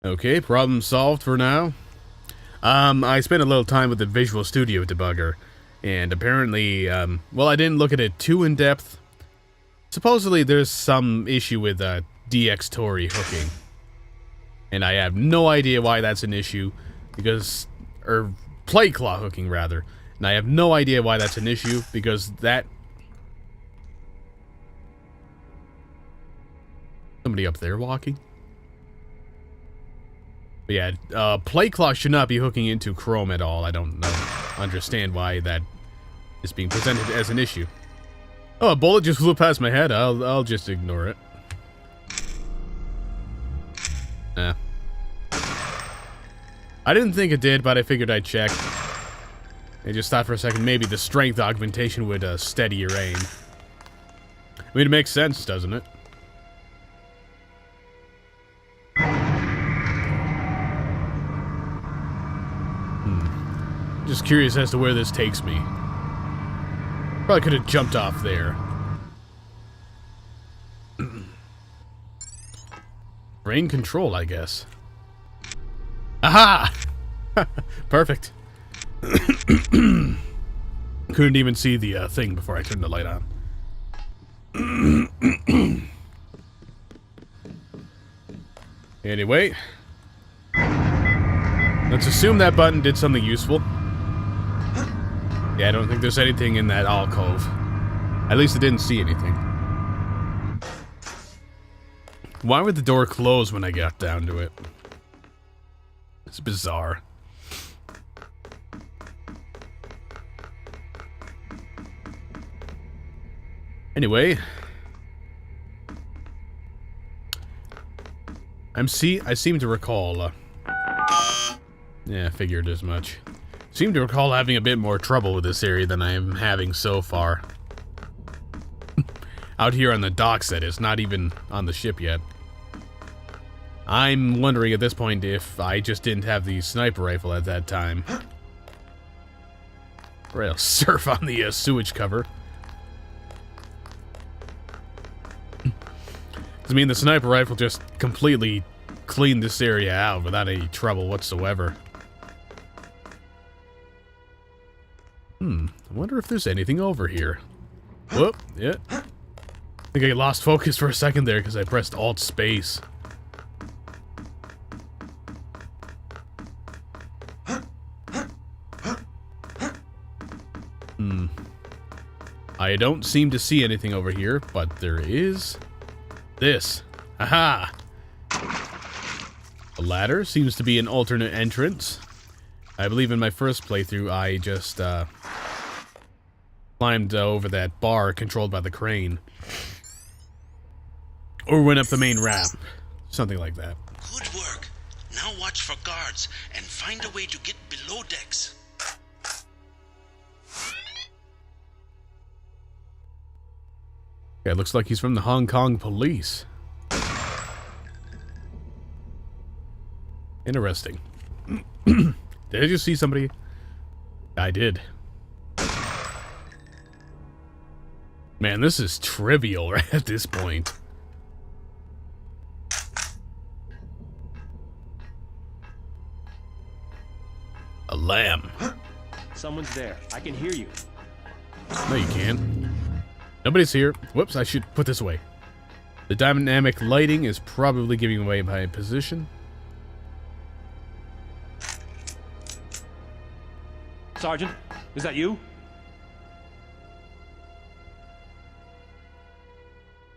Okay, problem solved for now. I spent a little time with the Visual Studio debugger, and apparently, well, I didn't look at it too in depth. Supposedly, there's some issue with DX-Tori hooking, and I have no idea why that's an issue, because, or plate claw hooking rather, and I have no idea why that's an issue, because that... Somebody up there walking? But yeah, plate claw should not be hooking into Chrome at all. I don't understand why that is being presented as an issue. Oh, a bullet just flew past my head. I'll just ignore it. I didn't think it did, but I figured I'd check. I just thought for a second maybe the strength augmentation would steady your aim. I mean, it makes sense, doesn't it? Just curious as to where this takes me. Probably could have jumped off there. Brain control, I guess. Aha! Perfect. Couldn't even see the thing before I turned the light on. Anyway. Let's assume that button did something useful. Yeah, I don't think there's anything in that alcove. At least I didn't see anything. Why would the door close when I got down to it? It's bizarre. Anyway. I seem to recall... yeah, figured as much. Seem to recall having a bit more trouble with this area than I am having so far. Out here on the docks, that is, not even on the ship yet. I'm wondering at this point if I just didn't have the sniper rifle at that time. Or I'll surf on the sewage cover. I mean, the sniper rifle just completely cleaned this area out without any trouble whatsoever. I wonder if there's anything over here. Whoop, yeah. I think I lost focus for a second there because I pressed Alt-Space. I don't seem to see anything over here, but there is this. Aha! The ladder seems to be an alternate entrance. I believe in my first playthrough, I just climbed over that bar controlled by the crane. Or went up the main ramp. Something like that. Good work. Now watch for guards and find a way to get below decks. Yeah, it looks like he's from the Hong Kong police. Interesting. Did I just see somebody? I did. Man, this is trivial right at this point. A lamb. Someone's there. I can hear you. No, you can't. Nobody's here. Whoops, I should put this away. The dynamic lighting is probably giving away my position. Sergeant, is that you?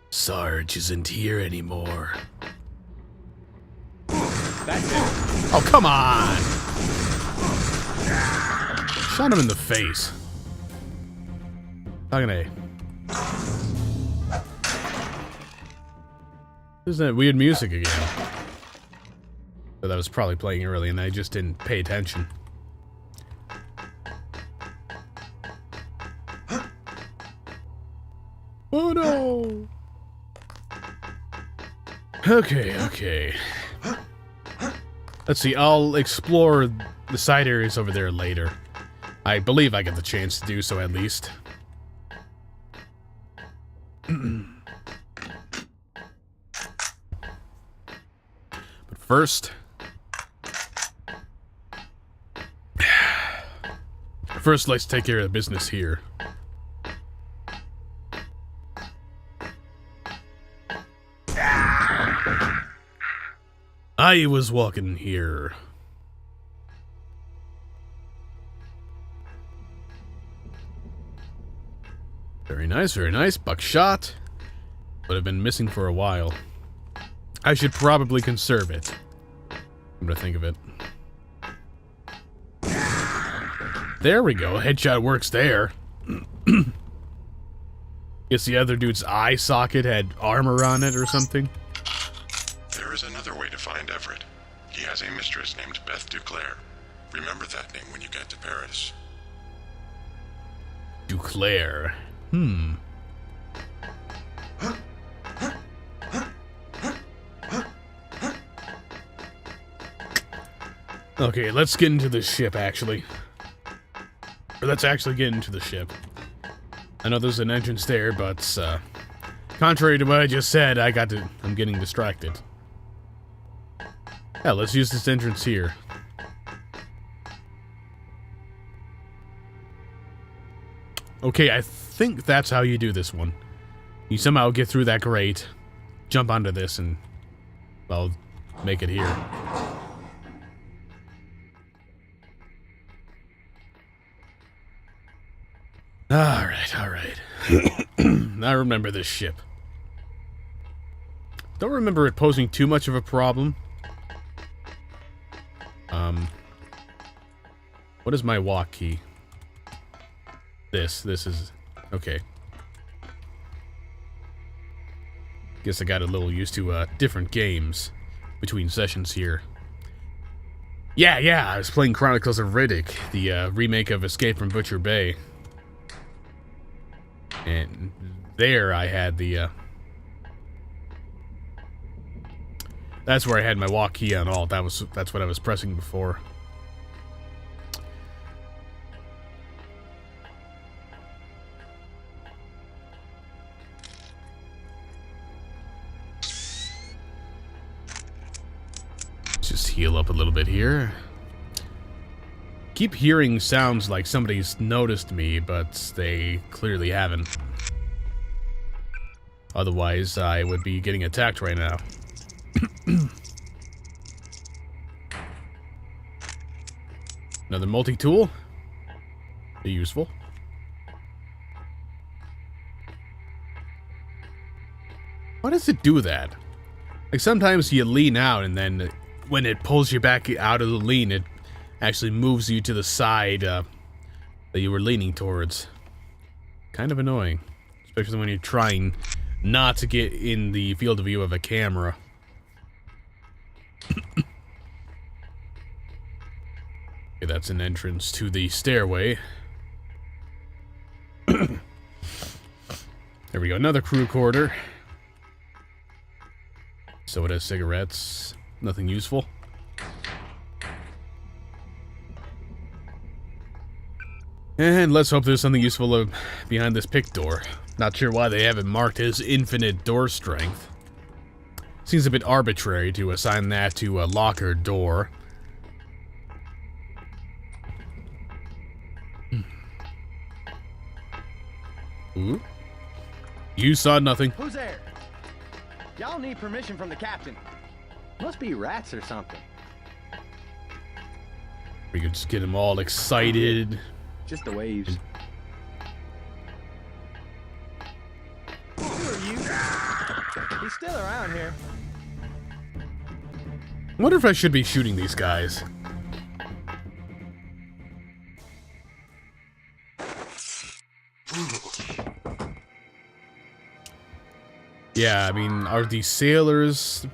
Sarge isn't here anymore. That's it. Oh, come on! Shot him in the face. Not gonna... There's that weird music again. So that was probably playing early and I just didn't pay attention. Oh no! Okay. Let's see, I'll explore the side areas over there later. I believe I get the chance to do so at least. But first, First, let's take care of the business here. I was walking here. Very nice, very nice. Buckshot. Would have been missing for a while. I should probably conserve it. I'm gonna think of it. There we go. Headshot works there. Guess the other dude's eye socket had armor on it or something. There is another way to find Everett. He has a mistress named Beth Duclair. Remember that name when you get to Paris. Duclair. Okay, let's get into the ship, actually. Or let's actually get into the ship. I know there's an entrance there, but, contrary to what I just said, I'm getting distracted. Yeah, let's use this entrance here. Okay, I think that's how you do this one. You somehow get through that grate, jump onto this, and, well, make it here. Alright, alright. I remember this ship. Don't remember it posing too much of a problem. What is my walk key? This is... okay. Guess I got a little used to, different games between sessions here. Yeah, I was playing Chronicles of Riddick, the, remake of Escape from Butcher Bay. And there I had the, that's where I had my walk key on alt. That's what I was pressing before. Just heal up a little bit here. Keep hearing sounds like somebody's noticed me, but they clearly haven't. Otherwise, I would be getting attacked right now. Another multi-tool. Be useful. Why does it do that? Like, sometimes you lean out, and then when it pulls you back out of the lean, it actually moves you to the side that you were leaning towards. Kind of annoying. Especially when you're trying not to get in the field of view of a camera. Okay, that's an entrance to the stairway. There we go, another crew quarter. So it has cigarettes. Nothing useful. And let's hope there's something useful behind this pick door. Not sure why they haven't marked as infinite door strength. Seems a bit arbitrary to assign that to a locker door. Ooh. You saw nothing. Who's there? Y'all need permission from the captain. Must be rats or something. We could just get them all excited. Just the waves. Who are you? He's still around here. I wonder if I should be shooting these guys. Yeah, I mean, are these sailors...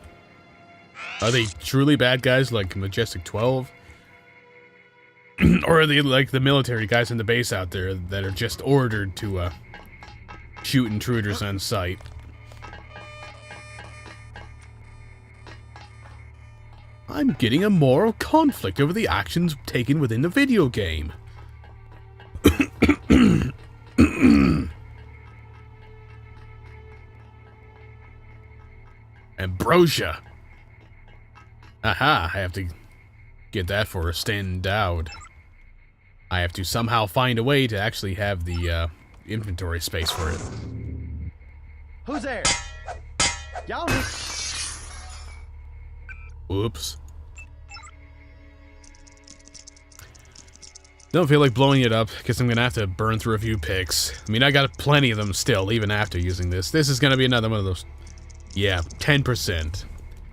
are they truly bad guys like Majestic 12? Or are they like the military guys in the base out there that are just ordered to shoot intruders on sight? I'm getting a moral conflict over the actions taken within the video game. Ambrosia. Aha, I have to get that for a stand-out. I have to somehow find a way to actually have the inventory space for it. Who's there? Y'all need... Oops. Don't feel like blowing it up, because I'm going to have to burn through a few picks. I mean, I got plenty of them still, even after using this. This is going to be another one of those... Yeah, 10%.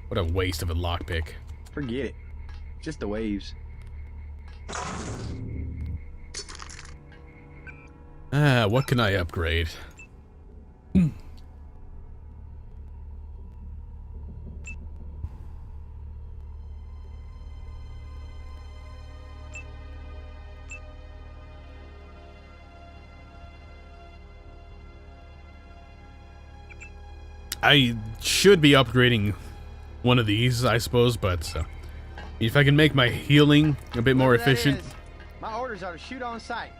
What a waste of a lockpick. Forget it. Just the waves. What can I upgrade? I should be upgrading one of these, I suppose, but if I can make my healing a bit more Whoever that efficient. is, my orders are to shoot on sight.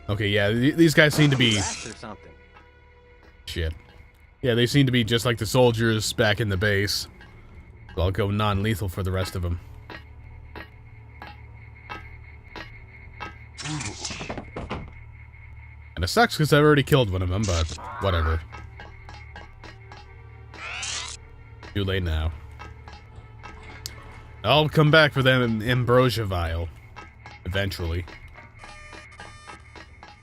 Okay, yeah, these guys seem to be... Rats or something. Shit. Yeah, they seem to be just like the soldiers back in the base. So I'll go non-lethal for the rest of them. And it sucks because I've already killed one of them, but whatever. Too late now. I'll come back for them ambrosia vial. Eventually.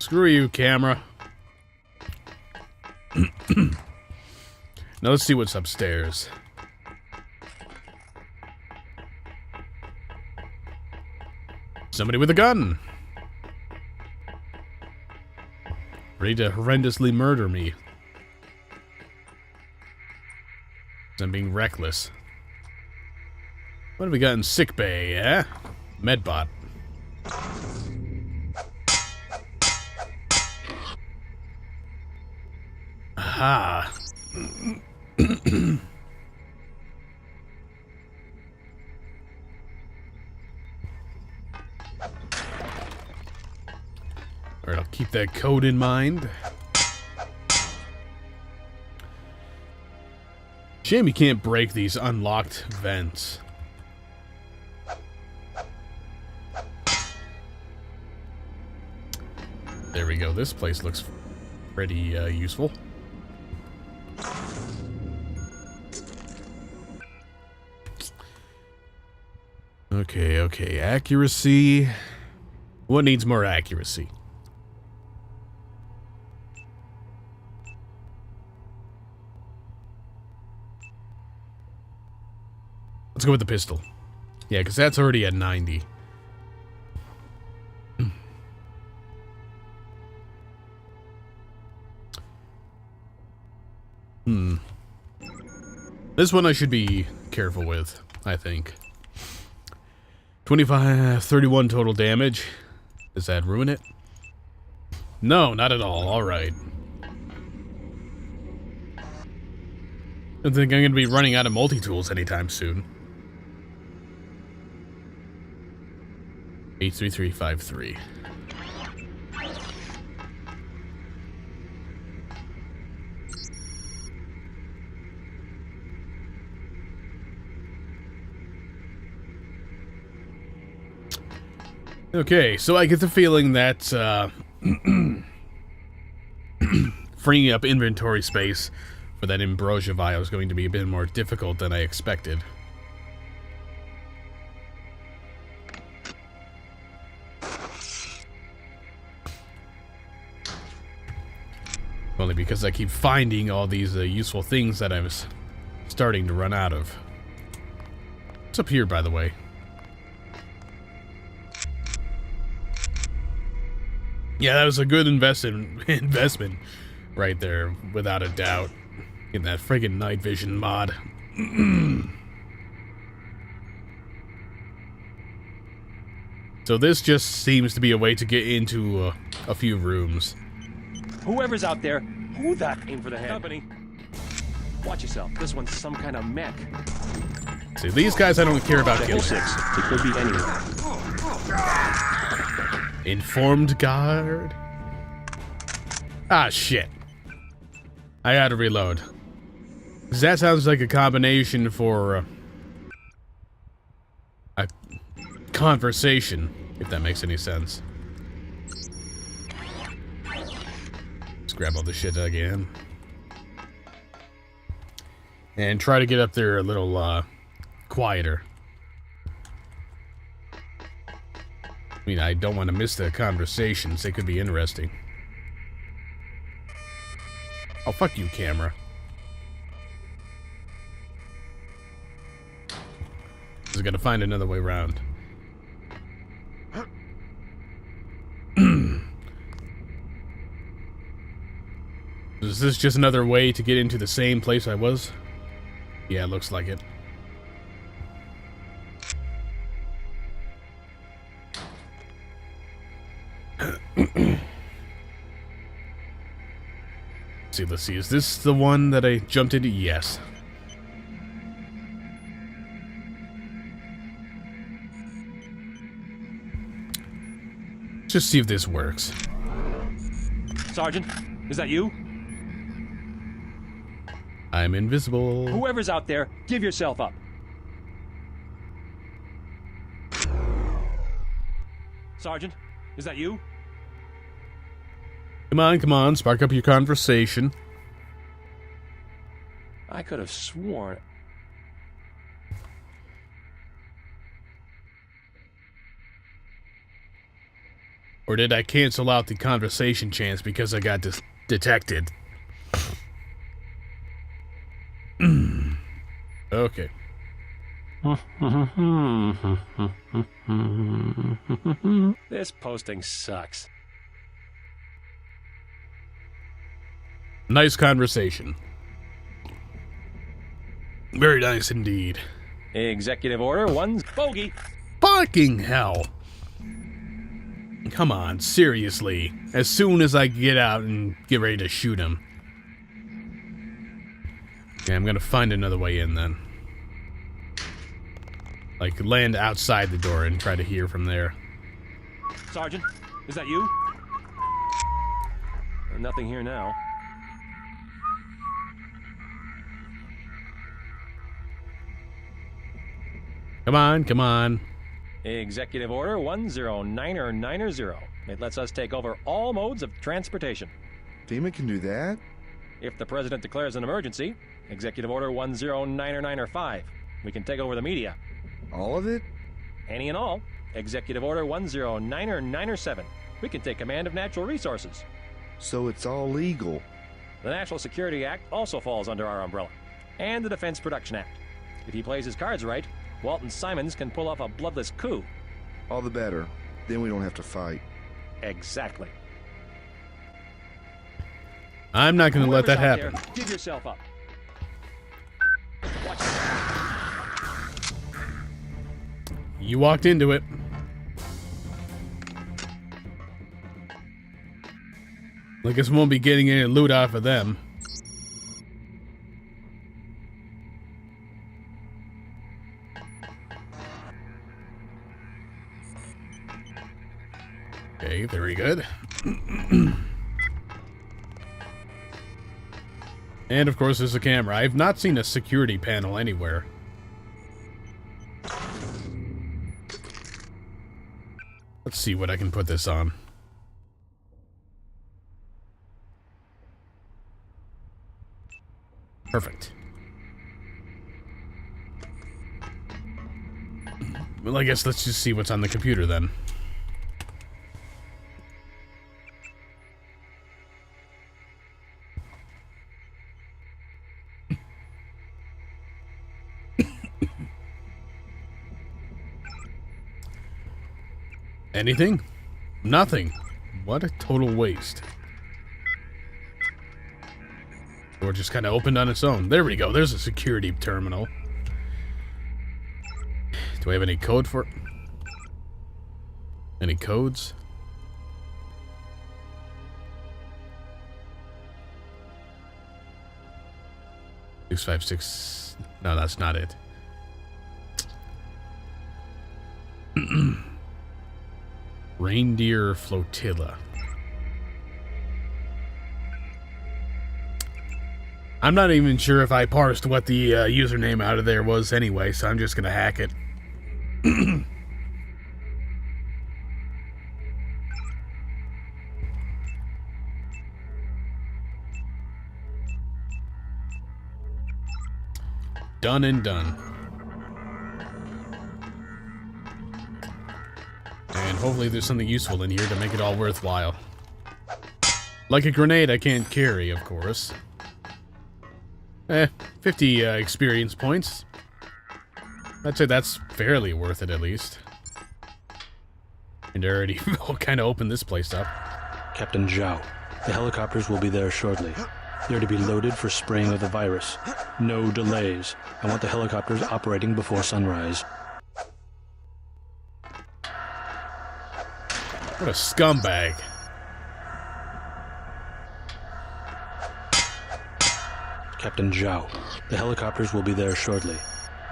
Screw you, camera. Now let's see what's upstairs. Somebody with a gun. Ready to horrendously murder me. I'm being reckless. What have we got in sickbay, eh? Medbot. Aha. Alright, I'll keep that code in mind. Shame you can't break these unlocked vents. There we go. This place looks pretty useful. Okay. Accuracy. What needs more accuracy? Let's go with the pistol. Yeah, because that's already at 90. This one I should be careful with, I think. 31 total damage. Does that ruin it? No, not at all. Alright. I don't think I'm going to be running out of multi-tools anytime soon. 83353. Okay, so I get the feeling that freeing up inventory space for that ambrosia vial is going to be a bit more difficult than I expected. Only because I keep finding all these useful things that I was starting to run out of. What's up here, by the way? Yeah, that was a good investment right there, without a doubt. In that friggin' night vision mod. So this just seems to be a way to get into a few rooms. Whoever's out there, who that aim for the head? Company. Watch yourself. This one's some kind of mech. See, these guys I don't care about The killing. 06. It could be anyone. Informed guard? Ah, shit. I had to reload. 'Cause that sounds like a combination for a conversation. If that makes any sense. Let's grab all this shit again. And try to get up there a little quieter. I mean, I don't want to miss the conversations. They could be interesting. Oh, fuck you, camera. Just gotta find another way around. Is this just another way to get into the same place I was? Yeah, it looks like it. Let's see. Is this the one that I jumped into? Yes. Just see if this works. Sergeant, is that you? I'm invisible. Whoever's out there, give yourself up. Sergeant, is that you? Come on, spark up your conversation. I could have sworn. Or did I cancel out the conversation chance because I got detected? Okay. This posting sucks. Nice conversation. Very nice indeed. Executive order, one's bogey. Fucking hell. Come on, seriously. As soon as I get out and get ready to shoot him. Okay, I'm gonna find another way in then. Like, land outside the door and try to hear from there. Sergeant, is that you? Nothing here now. Come on. Executive order 109090. It lets us take over all modes of transportation. FEMA can do that? If the president declares an emergency, Executive order 109095, we can take over the media. All of it? Any and all. Executive order 109097, we can take command of natural resources. So it's all legal. The National Security Act also falls under our umbrella, and the Defense Production Act. If he plays his cards right, Walton Simons can pull off a bloodless coup. All the better. Then we don't have to fight. Exactly. I'm not going to let that Whoever's out happen. there, give yourself up. Watch You walked into it. I guess we won't be getting any loot off of them. Okay, very good. And of course there's a camera. I've not seen a security panel anywhere. Let's see what I can put this on. Perfect. Well, I guess let's just see what's on the computer then. Anything? Nothing. What a total waste. Door just kind of opened on its own. There we go. There's a security terminal. Do I have any code for it? Any codes? Six, 5, 6. No, that's not it. Reindeer Flotilla. I'm not even sure if I parsed what the username out of there was anyway, so I'm just gonna hack it. Done and done. And hopefully there's something useful in here to make it all worthwhile. Like a grenade I can't carry, of course. 50 experience points. I'd say that's fairly worth it, at least. And I already kind of opened this place up. Captain Zhao, the helicopters will be there shortly. They're to be loaded for spraying of the virus. No delays. I want the helicopters operating before sunrise. What a scumbag. Captain Zhao, the helicopters will be there shortly.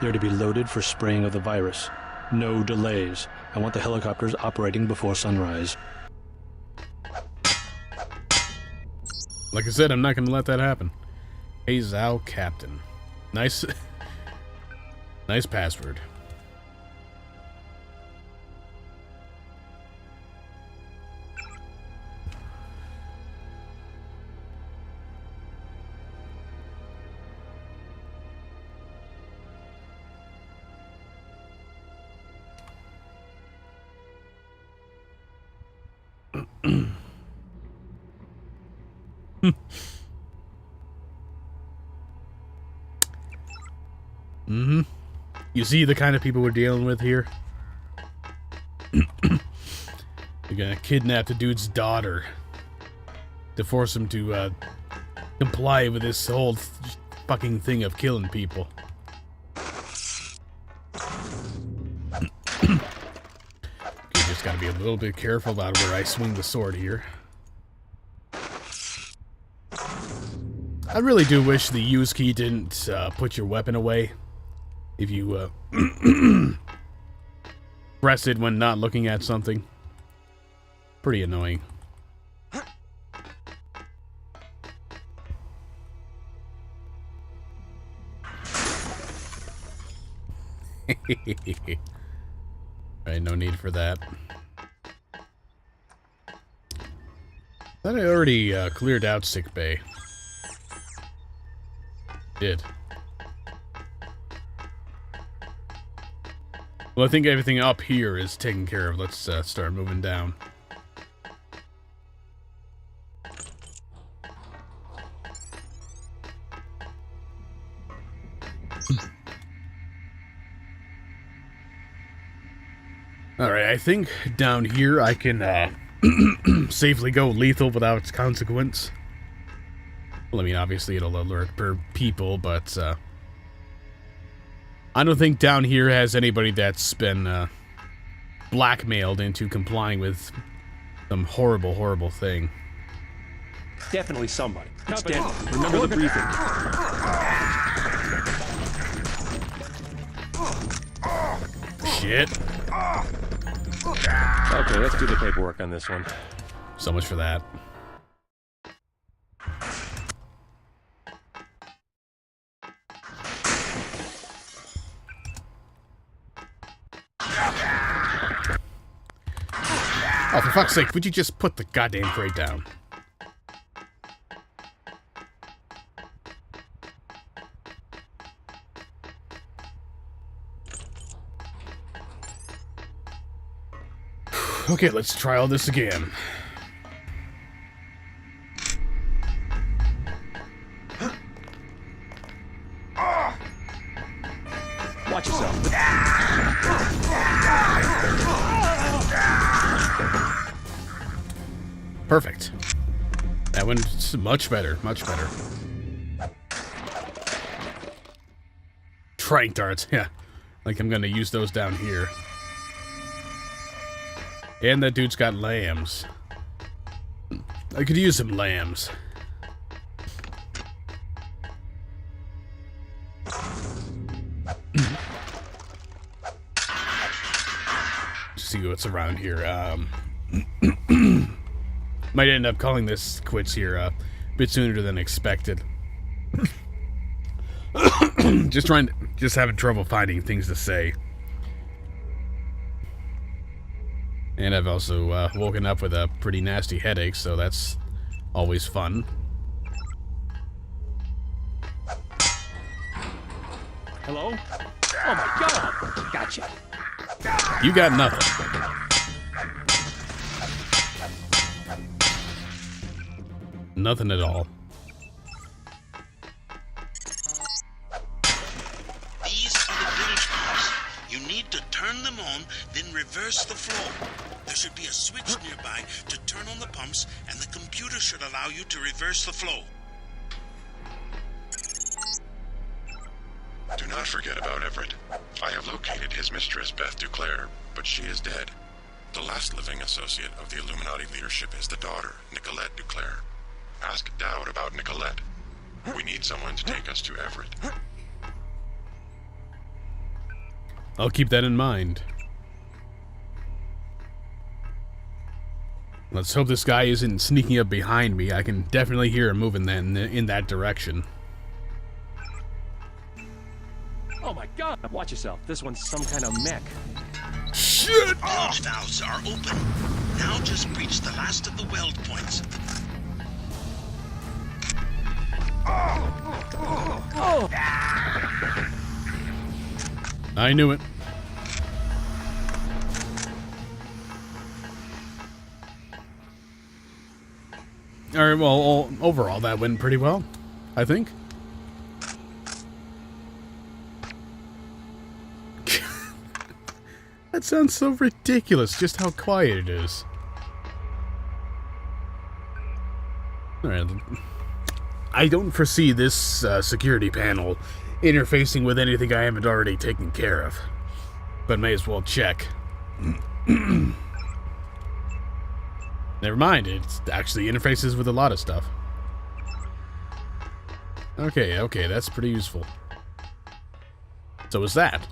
They're to be loaded for spraying of the virus. No delays. I want the helicopters operating before sunrise. Like I said, I'm not going to let that happen. Hey, Zhao Captain. Nice. Nice password. Mm-hmm. You see the kind of people we're dealing with here? You're gonna kidnap the dude's daughter to force him to comply with this whole fucking thing of killing people. You just gotta be a little bit careful about where I swing the sword here. I really do wish the use key didn't put your weapon away if you press it when not looking at something. Pretty annoying. Alright, no need for that. Thought I already cleared out sickbay. Did. Well, I think everything up here is taken care of. Let's start moving down. Alright, I think down here I can safely go lethal without consequence. Well, I mean, obviously it'll alert per people, but I don't think down here has anybody that's been blackmailed into complying with some horrible, horrible thing. Definitely somebody. It's dead. Remember the briefing. Shit. Okay, let's do the paperwork on this one. So much for that. Oh, for fuck's sake, would you just put the goddamn crate down? Okay, let's try all this again. Watch yourself. Perfect. That one's much better, much better. Trank darts, yeah. Like I'm gonna use those down here. And that dude's got lambs. I could use some lambs. See what's around here. Might end up calling this quits here a bit sooner than expected. Just having trouble finding things to say. And I've also woken up with a pretty nasty headache, so that's always fun. Hello? Oh my god! Gotcha. You got nothing. Nothing at all. These are the bilge pumps. You need to turn them on, then reverse the flow. There should be a switch nearby to turn on the pumps, and the computer should allow you to reverse the flow. Do not forget about Everett. I have located his mistress, Beth Duclair, but she is dead. The last living associate of the Illuminati leadership is the daughter, Nicolette Duclair. Ask Dowd about Nicolette. We need someone to take us to Everett. I'll keep that in mind. Let's hope this guy isn't sneaking up behind me. I can definitely hear him moving in that direction. Oh my god! Watch yourself. This one's some kind of mech. Shit! Bilge valves are open. Now just breach the last of the weld points. I knew it. Alright, well, overall, that went pretty well, I think. That sounds so ridiculous, just how quiet it is. Alright, I don't foresee this security panel interfacing with anything I haven't already taken care of. But may as well check. Never mind, it actually interfaces with a lot of stuff. Okay, that's pretty useful. So is that.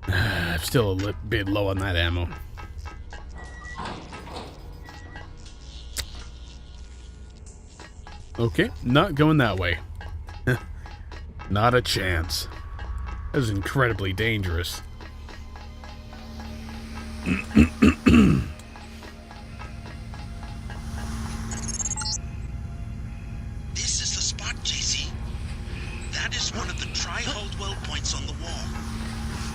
I'm still a bit low on that ammo. Okay, not going that way. Not a chance. That is incredibly dangerous. This is the spot, JC. That is one of the tri-hulled weld points on the wall.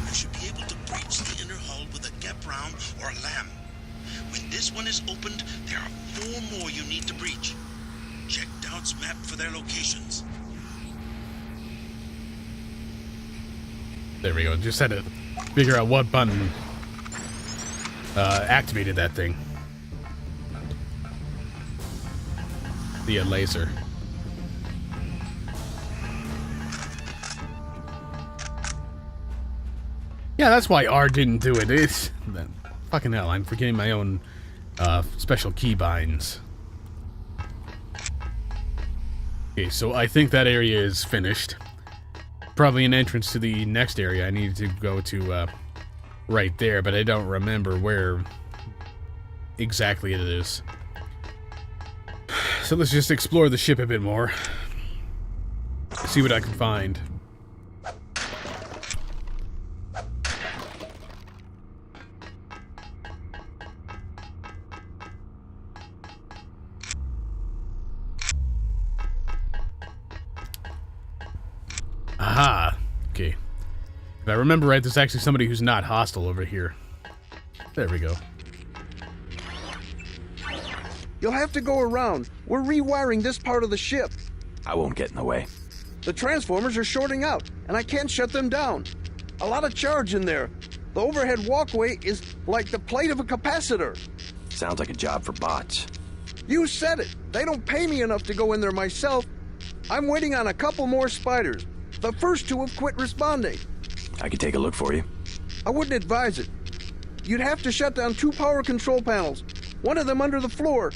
You should be able to breach the inner hull with a gap round or a lam. When this one is opened, there are 4 more you need to breach. Check Dowd's map for their locations. There we go. Just had to figure out what button activated that thing. The laser. Yeah, that's why R didn't do it. It's fucking hell. I'm forgetting my own special keybinds. Okay, so I think that area is finished. Probably an entrance to the next area I needed to go to right there, but I don't remember where exactly it is. So let's just explore the ship a bit more. See what I can find. Aha! Okay. If I remember right, there's actually somebody who's not hostile over here. There we go. You'll have to go around. We're rewiring this part of the ship. I won't get in the way. The transformers are shorting out, and I can't shut them down. A lot of charge in there. The overhead walkway is like the plate of a capacitor. Sounds like a job for bots. You said it. They don't pay me enough to go in there myself. I'm waiting on a couple more spiders. The first 2 have quit responding. I could take a look for you. I wouldn't advise it. You'd have to shut down 2 power control panels. One of them under the floor.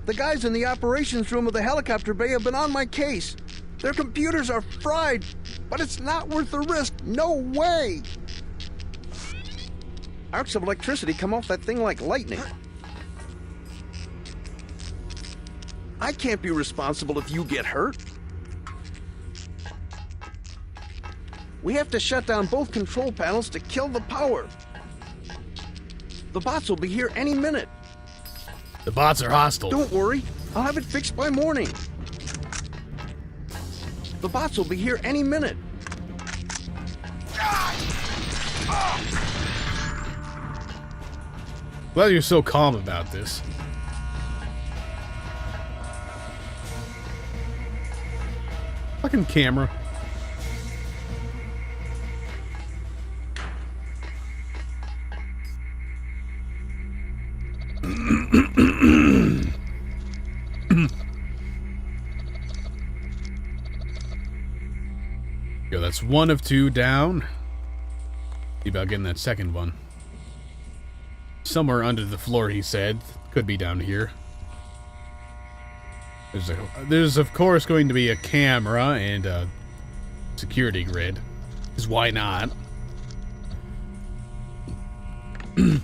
The guys in the operations room of the helicopter bay have been on my case. Their computers are fried, but it's not worth the risk. No way! Arcs of electricity come off that thing like lightning. I can't be responsible if you get hurt. We have to shut down both control panels to kill the power. The bots will be here any minute. The bots are hostile. Don't worry. I'll have it fixed by morning. The bots will be here any minute. Glad you're so calm about this. Fucking camera. Yo, that's one of two down. See about getting that second one. Somewhere under the floor, he said. Could be down here. There's of course going to be a camera and a security grid. Because why not?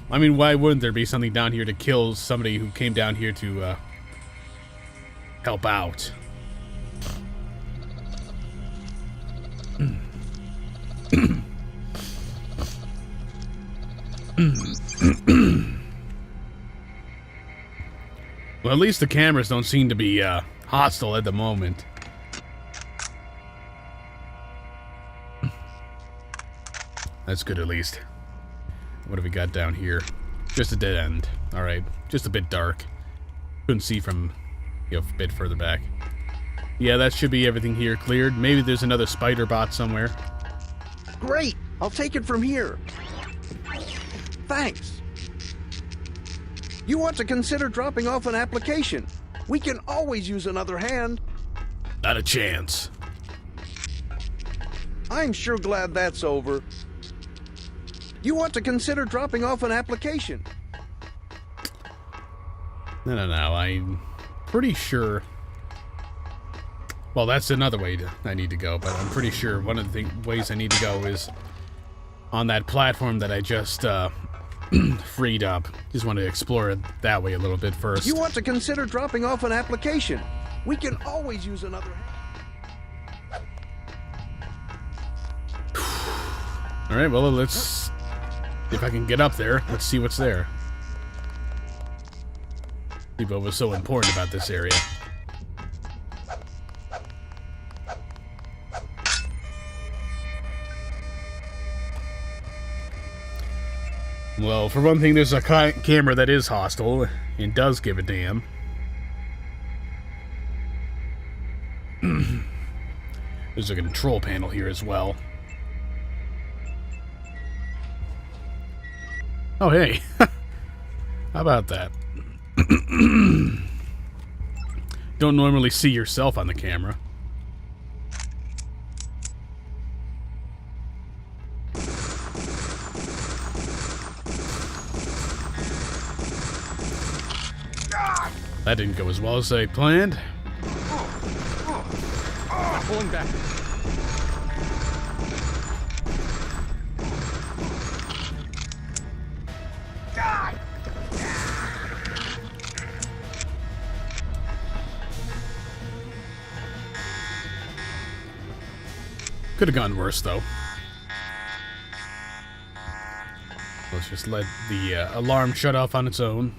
I mean, why wouldn't there be something down here to kill somebody who came down here to help out? Well, at least the cameras don't seem to be hostile at the moment. That's good, at least. What have we got down here? Just a dead end. Alright, just a bit dark. Couldn't see from, a bit further back. Yeah, that should be everything here cleared. Maybe there's another spider bot somewhere. Great! I'll take it from here. Thanks. You want to consider dropping off an application? We can always use another hand. Not a chance. I'm sure glad that's over. You want to consider dropping off an application? No, I'm pretty sure... Well, that's another way I need to go, but I'm pretty sure one of the ways I need to go is on that platform that I just freed up. Just want to explore it that way a little bit first. You want to consider dropping off an application? We can always use another hand. Alright, well, let's... If I can get up there, let's see what's there. See what was so important about this area. Well, for one thing, there's a camera that is hostile and does give a damn. There's a control panel here as well. Oh, hey. How about that? Don't normally see yourself on the camera. That didn't go as well as I planned. Pulling back. Could have gone worse, though. Let's just let the alarm shut off on its own.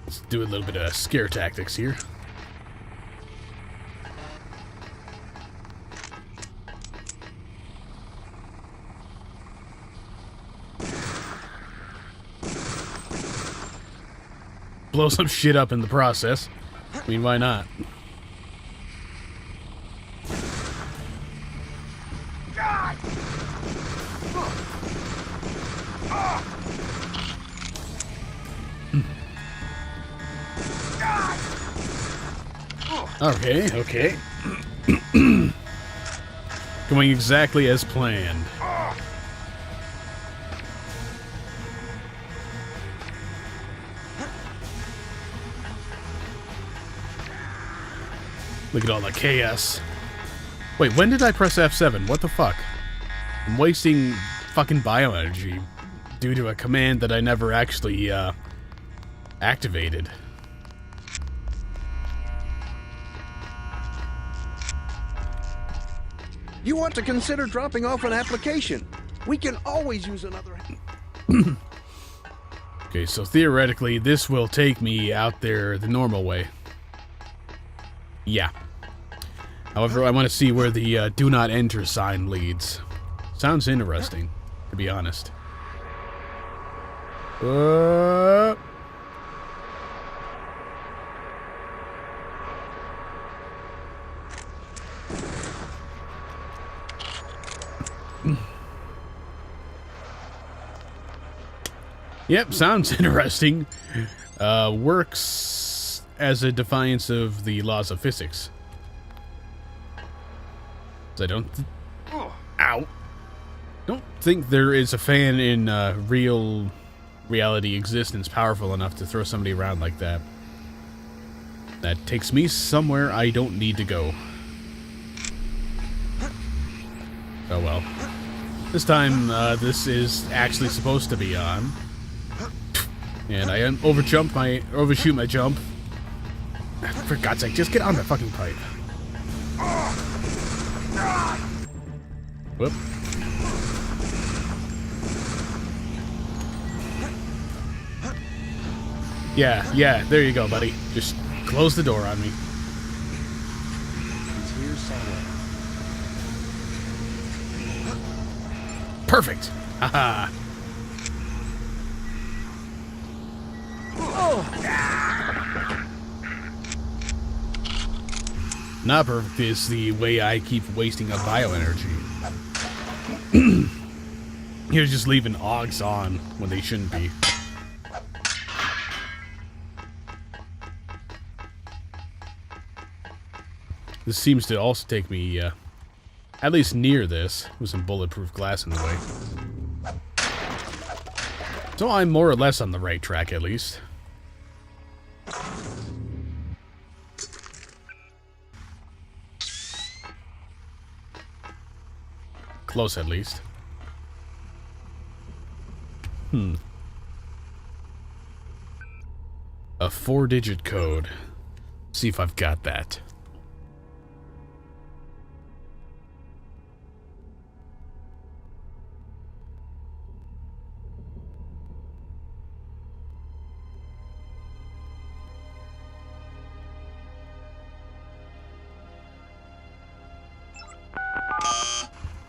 Let's do a little bit of scare tactics here. Blow some shit up in the process. I mean, why not? Okay. Going exactly as planned. Look at all the chaos. Wait, when did I press F7? What the fuck? I'm wasting fucking bioenergy due to a command that I never actually activated. You want to consider dropping off an application. We can always use another... Okay, so theoretically, this will take me out there the normal way. Yeah. However, I want to see where the do not enter sign leads. Sounds interesting, to be honest. Yep, sounds interesting. Works as a defiance of the laws of physics. I don't think there is a fan in reality existence powerful enough to throw somebody around like that. That takes me somewhere I don't need to go. Oh well. This time, this is actually supposed to be on. And I overshoot my jump. For God's sake, just get on the fucking pipe. Whoop. Yeah, there you go, buddy. Just close the door on me. He's here somewhere. Perfect. Haha. Not perfect is the way I keep wasting up bioenergy. You're just leaving AUGs on when they shouldn't be. This seems to also take me, at least near this, with some bulletproof glass in the way. So I'm more or less on the right track, at least. Close, at least. A 4-digit code. See if I've got that.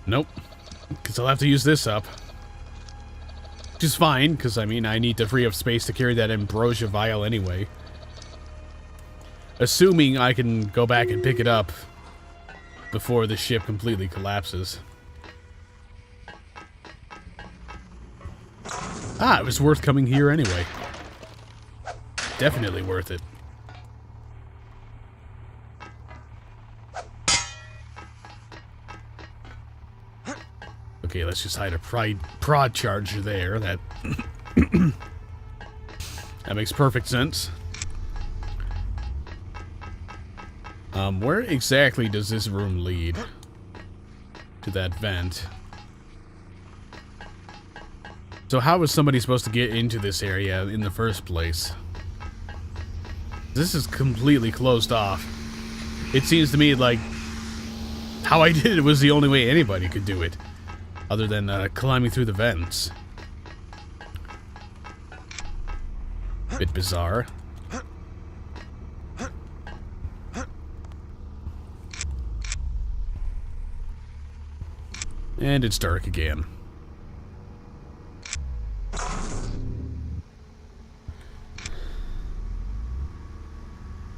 Nope. Because I'll have to use this up. Which is fine, because, I mean, I need to free up space to carry that ambrosia vial anyway. Assuming I can go back and pick it up before the ship completely collapses. Ah, it was worth coming here anyway. Definitely worth it. Okay, let's just hide a prod charger there. That that makes perfect sense. Where exactly does this room lead? To that vent. So how was somebody supposed to get into this area in the first place? This is completely closed off. It seems to me like how I did it was the only way anybody could do it. Other than climbing through the vents. Bit bizarre. And it's dark again.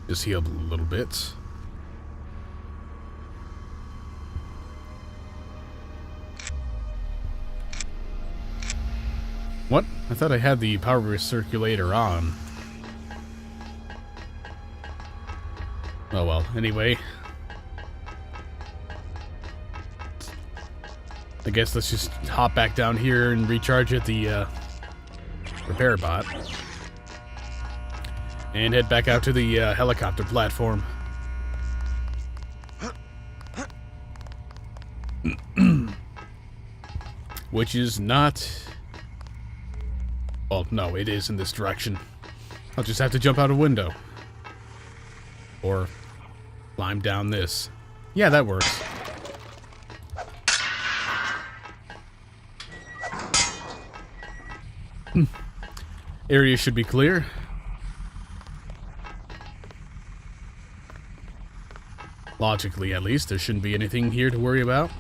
Just heal a little bit. What? I thought I had the power recirculator on. Oh well, anyway. I guess let's just hop back down here and recharge at the repair bot. And head back out to the helicopter platform. Which is not... Well, no, it is in this direction. I'll just have to jump out a window. Or climb down this. Yeah, that works. Area should be clear. Logically, at least, there shouldn't be anything here to worry about.